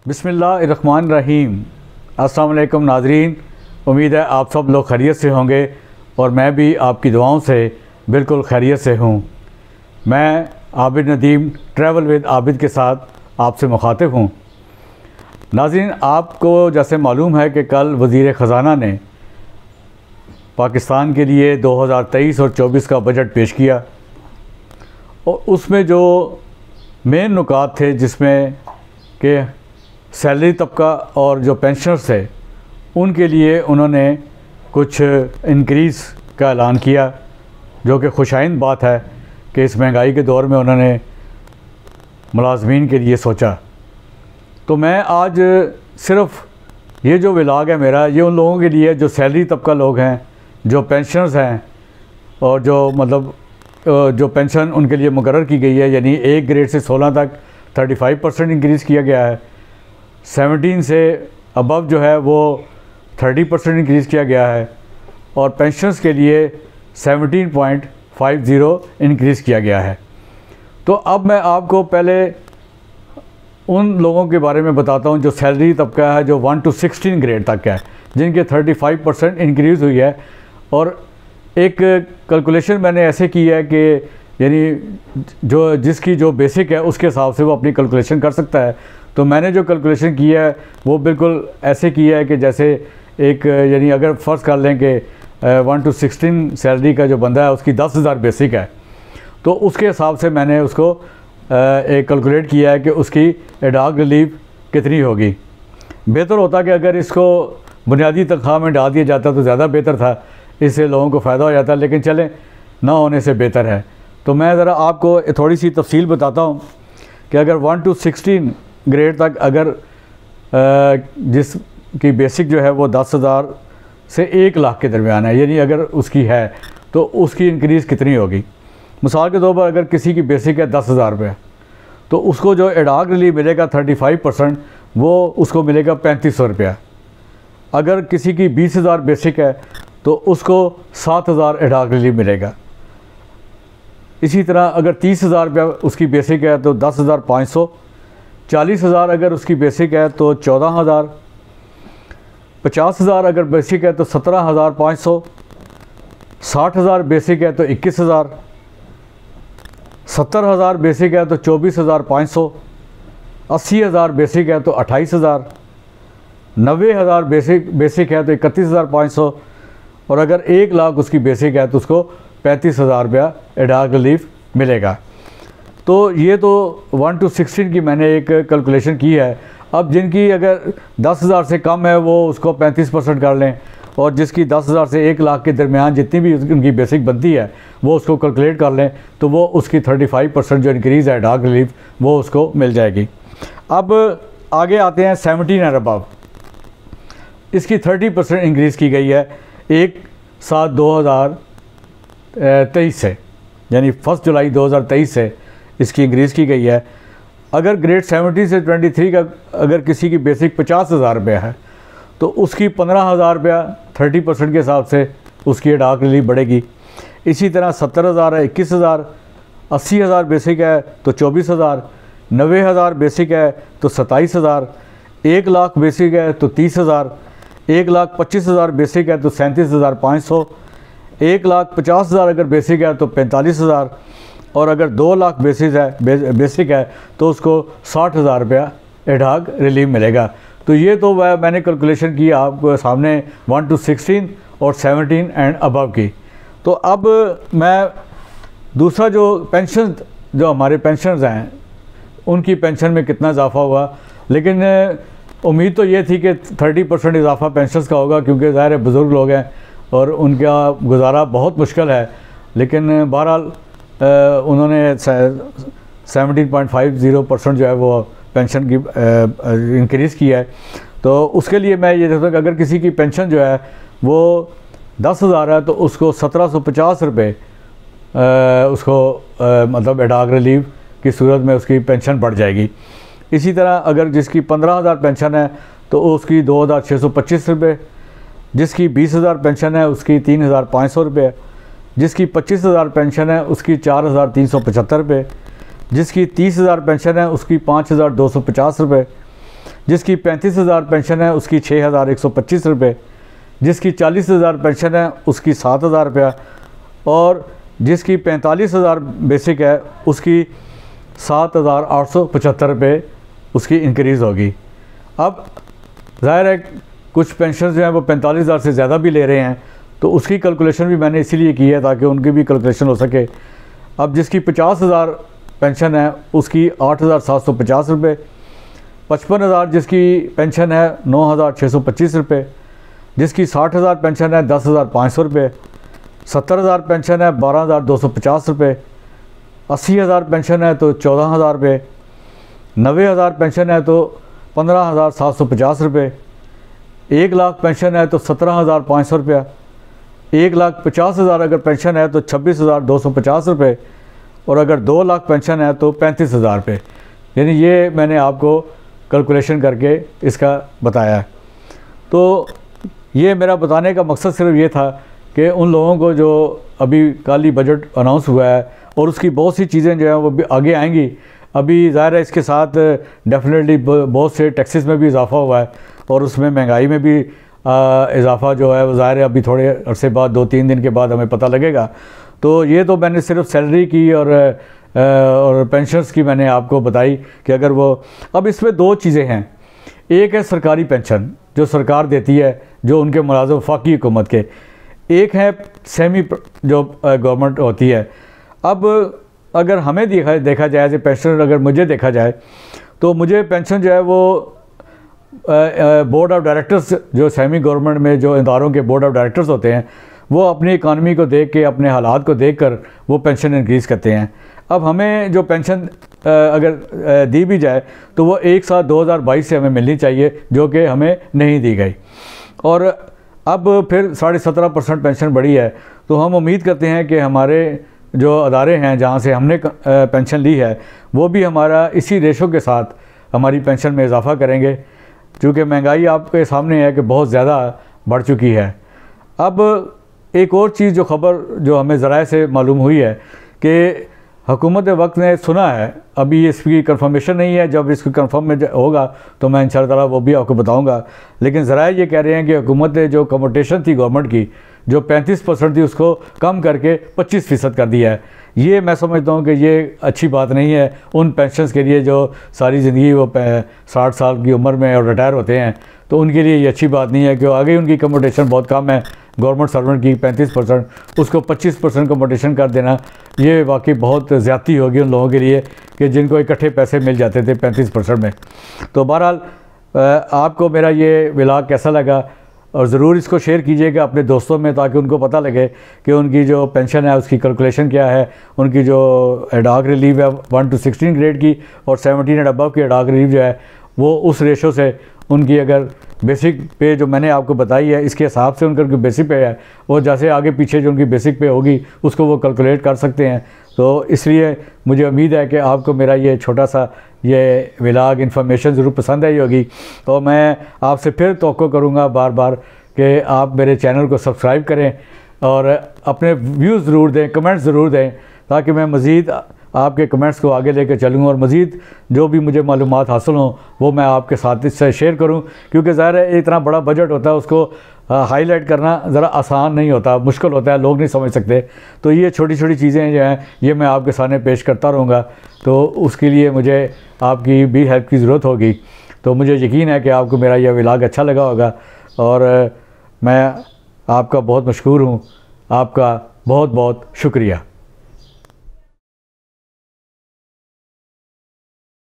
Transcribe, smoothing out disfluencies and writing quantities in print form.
बिस्मिल्लाहिर्रहमानिर्रहीम। अस्सलाम वालेकुम नाज़रीन, उम्मीद है आप सब लोग खैरियत से होंगे और मैं भी आपकी दुआओं से बिल्कुल खैरियत से हूँ। मैं आबिद नदीम ट्रैवल विद आबिद के साथ आपसे मुखातिब हूँ। नाज़रीन, आपको जैसे मालूम है कि कल वज़ीर ख़ज़ाना ने पाकिस्तान के लिए 2023 और 24 का बजट पेश किया और उसमें जो मेन नुकात थे जिसमें कि सैलरी तबका और जो पेंशनर्स थे उनके लिए उन्होंने कुछ इंक्रीज़ का ऐलान किया, जो कि खुशाइंद बात है कि इस महंगाई के दौर में उन्होंने मुलाजमीन के लिए सोचा। तो मैं आज सिर्फ़ ये जो व्लॉग है मेरा, ये उन लोगों के लिए जो सैलरी तबका लोग हैं, जो पेंशनर्स हैं और जो मतलब जो पेंशन उनके लिए मुकर्रर की गई है, यानी 1 ग्रेड से 16 तक 35% इंक्रीज़ किया गया है, 17 से अबव जो है वो 30% इंक्रीज़ किया गया है और पेंशनर्स के लिए 17.50 इंक्रीज़ किया गया है। तो अब मैं आपको पहले उन लोगों के बारे में बताता हूं जो सैलरी तबका है, जो 1 to 16 ग्रेड तक है, जिनके 35% इंक्रीज़ हुई है। और एक कैलकुलेशन मैंने ऐसे की है कि यानी जिसकी जो बेसिक है उसके हिसाब से वो अपनी कैलकुलेशन कर सकता है। तो मैंने जो कैलकुलेशन की है वो बिल्कुल ऐसे की है कि जैसे एक यानी अगर फ़र्ज़ कर लें कि 1 to 16 सैलरी का जो बंदा है उसकी 10,000 बेसिक है, तो उसके हिसाब से मैंने उसको एक कैलकुलेट किया है कि उसकी एडॉग रिलीफ कितनी होगी। बेहतर होता कि अगर इसको बुनियादी तनख्वाह में डाल दिया जाता तो ज़्यादा बेहतर था, इससे लोगों को फ़ायदा हो जाता, लेकिन चलें ना होने से बेहतर है। तो मैं ज़रा आपको थोड़ी सी तफसील बताता हूँ कि अगर 1 to 16 ग्रेड तक अगर जिसकी बेसिक जो है वो 10,000 से 1 लाख के दरमियान है, यानी अगर उसकी है तो उसकी इंक्रीज़ कितनी होगी। मिसाल के तौर पर अगर किसी की बेसिक है 10,000 रुपये, तो उसको जो एडॉग रिलीफ मिलेगा 35% वो उसको मिलेगा 3500 रुपया। अगर किसी की 20,000 बेसिक है तो उसको 7,000 एडॉग रिलीफ मिलेगा। इसी तरह अगर 30,000 रुपया उसकी बेसिक है तो 10,500, 40,000 अगर उसकी बेसिक है तो 14,000, 50,000 अगर बेसिक है तो 17,500, 60,000 बेसिक है तो 21,000, 70,000 बेसिक है तो 24,500, 80,000 बेसिक है तो 28,000, 90,000 बेसिक है तो 31,500 और अगर 1 लाख उसकी बेसिक है तो उसको 35,000 रुपया एडॉग रिलीफ मिलेगा। तो ये तो 1 to 16 की मैंने एक कैलकुलेशन की है। अब जिनकी अगर 10,000 से कम है वो उसको 35% कर लें और जिसकी 10,000 से 1 लाख के दरमियान जितनी भी उनकी बेसिक बनती है वो उसको कैलकुलेट कर लें, तो वो उसकी 35% जो इंक्रीज़ है एडॉग रिलीफ वो उसको मिल जाएगी। अब आगे आते हैं 17 एंड अबव। इसकी 30% इंक्रीज़ की गई है 1/7/2023 से, यानी 1 जुलाई 2023 से इसकी इंक्रीज़ की गई है। अगर ग्रेड 17 से 23 का अगर किसी की बेसिक 50,000 रुपया है तो उसकी 15,000 रुपया 30% के हिसाब से उसकी एडॉग रिलीफ बढ़ेगी। इसी तरह 70,000 है 21,000, 80,000 बेसिक है तो 24,000, 90,000 बेसिक है तो 27,000, 1 लाख बेसिक है तो 30,000, 1,25,000 बेसिक है तो 37,500, 1,50,000 अगर बेसिक है तो 45,000 और अगर 2 लाख बेसिक है तो उसको 60,000 रुपया एडॉग रिलीफ मिलेगा। तो ये तो वह मैंने कैलकुलेशन की आपको सामने 1 to 16 और 17 एंड अबव की। तो अब मैं दूसरा जो पेंशन, जो हमारे पेंशनर्स हैं उनकी पेंशन में कितना इजाफा हुआ, लेकिन उम्मीद तो ये थी कि 30% इजाफा पेंशनर्स का होगा, क्योंकि ज़ाहिर है बुज़ुर्ग लोग हैं और उनका गुजारा बहुत मुश्किल है। लेकिन बहरहाल उन्होंने 17.50% जो है वो पेंशन की इंक्रीज़ किया है। तो उसके लिए मैं ये देखता हूँ कि अगर किसी की पेंशन जो है वो 10,000 है तो उसको 1,750 रुपये उसको मतलब एडॉग रिलीफ की सूरत में उसकी पेंशन बढ़ जाएगी। इसी तरह अगर जिसकी 15,000 पेंशन है तो उसकी 2,625 रुपये, जिसकी 20,000 पेंशन है उसकी 3,500 रुपये, जिसकी 25,000 पेंशन है उसकी 4,375 रुपये, जिसकी 30,000 पेंशन है उसकी 5,250 रुपये, जिसकी 35,000 पेंशन है उसकी 6,125 रुपये, जिसकी 40,000 पेंशन है उसकी 7,000 रुपया, और जिसकी 45,000 बेसिक है उसकी 7,875 रुपये उसकी इंक्रीज़ होगी। अब ज़ाहिर है कुछ पेंशन जो हैं वो 45,000 से ज़्यादा भी ले रहे हैं, तो उसकी कैलकुलेशन भी मैंने इसीलिए की है ताकि उनकी भी कैलकुलेशन हो सके। अब जिसकी 50,000 पेंशन है उसकी 8,750 रुपये, 55,000 जिसकी पेंशन है 9,625 रुपये, जिसकी 60,000 पेंशन है 10,500 रुपये, 70,000 पेंशन है 12,250 रुपये, 80,000 पेंशन है तो 14,000 रुपये, 90,000 पेंशन है तो 15,750 रुपये, 1 लाख पेंशन है तो 17,500 रुपया, 1,50,000 अगर पेंशन है तो 26,250 रुपये, और अगर 2 लाख पेंशन है तो 35,000 रुपये। यानी ये मैंने आपको कैलकुलेशन करके इसका बताया। तो ये मेरा बताने का मकसद सिर्फ ये था कि उन लोगों को जो अभी कल ही बजट अनाउंस हुआ है और उसकी बहुत सी चीज़ें जो हैं वो भी आगे आएंगी। अभी ज़ाहिर है इसके साथ डेफिनेटली बहुत से टैक्सेस में भी इजाफा हुआ है और उसमें महंगाई में भी इजाफा जो है वो ज़ाहिर है अभी थोड़े अरसे बाद 2-3 दिन के बाद हमें पता लगेगा। तो ये तो मैंने सिर्फ सैलरी की और पेंशन्स की मैंने आपको बताई कि अगर वो, अब इसमें 2 चीज़ें हैं। एक है सरकारी पेंशन जो सरकार देती है जो उनके मुलाज़िम वफाकी हुकूमत के, एक है सेमी जो गवर्नमेंट होती है। अब अगर हमें देखा जाए एज पेंशनर, अगर मुझे देखा जाए तो मुझे पेंशन जो है वो बोर्ड ऑफ डायरेक्टर्स जो सेमी गवर्नमेंट में जो इदारों के बोर्ड ऑफ डायरेक्टर्स होते हैं वो अपनी इकानमी को देख के, अपने हालात को देख कर वो पेंशन इंक्रीज़ करते हैं। अब हमें जो पेंशन अगर दी भी जाए तो वो 1/7/2022 से हमें मिलनी चाहिए, जो कि हमें नहीं दी गई। और अब फिर 17.5% पेंशन बढ़ी है, तो हम उम्मीद करते हैं कि हमारे जो अदारे हैं जहाँ से हमने पेंशन ली है वो भी हमारा इसी रेशो के साथ हमारी पेंशन में इजाफ़ा करेंगे, क्योंकि महंगाई आपके सामने है कि बहुत ज़्यादा बढ़ चुकी है। अब एक और चीज़ जो ख़बर जो हमें ज़राए से मालूम हुई है कि हुकूमत वक्त ने सुना है, अभी इसकी कंफर्मेशन नहीं है, जब इसकी कंफर्म में होगा तो मैं इंशाअल्लाह ताला वो भी आपको बताऊंगा। लेकिन ज़राए ये कह रहे हैं कि हुकूमत ने जो कम्यूटेशन थी गवर्नमेंट की जो 35% थी उसको कम करके 25% कर दिया है। ये मैं समझता हूँ कि ये अच्छी बात नहीं है उन पेंशन्स के लिए जो सारी ज़िंदगी वो 60 साल की उम्र में और रिटायर होते हैं, तो उनके लिए ये अच्छी बात नहीं है कि आगे उनकी कम्यूटेशन बहुत कम है। गवर्नमेंट सर्वेंट की 35%, उसको 25% कम्यूटेशन कर देना ये वाकई बहुत ज़्यादती होगी उन लोगों के लिए कि जिनको इकट्ठे पैसे मिल जाते थे 35% में। तो बहरहाल आपको मेरा ये व्लॉग कैसा लगा, और ज़रूर इसको शेयर कीजिएगा अपने दोस्तों में ताकि उनको पता लगे कि उनकी जो पेंशन है उसकी कैलकुलेशन क्या है, उनकी जो एडॉक रिलीव है 1 to 16 ग्रेड की और 17 एंड अबव की एडॉक रिलीव जो है वो उस रेशो से उनकी अगर बेसिक पे जो मैंने आपको बताई है इसके हिसाब से उनका जो बेसिक पे है वो जैसे आगे पीछे जो उनकी बेसिक पे होगी उसको वो कैलकुलेट कर सकते हैं। तो इसलिए मुझे उम्मीद है कि आपको मेरा ये छोटा सा ये व्लॉग इन्फॉर्मेशन ज़रूर पसंद आई होगी। तो मैं आपसे फिर तवक्को करूँगा बार बार कि आप मेरे चैनल को सब्सक्राइब करें और अपने व्यूज़ ज़रूर दें, कमेंट्स ज़रूर दें, ताकि मैं मज़ीद आपके कमेंट्स को आगे लेकर चलूँ और मज़ीद जो भी मुझे मालूमात हासिल हों वो मैं आपके साथ इससे शेयर करूँ। क्योंकि ज़ाहिर है इतना बड़ा बजट होता है, उसको हाईलाइट करना ज़रा आसान नहीं होता, मुश्किल होता है, लोग नहीं समझ सकते। तो ये छोटी छोटी चीज़ें जो हैं ये मैं आपके सामने पेश करता रहूँगा, तो उसके लिए मुझे आपकी भी हेल्प की ज़रूरत होगी। तो मुझे यकीन है कि आपको मेरा यह व्लॉग अच्छा लगा होगा और मैं आपका बहुत मशकूर हूँ। आपका बहुत बहुत शुक्रिया।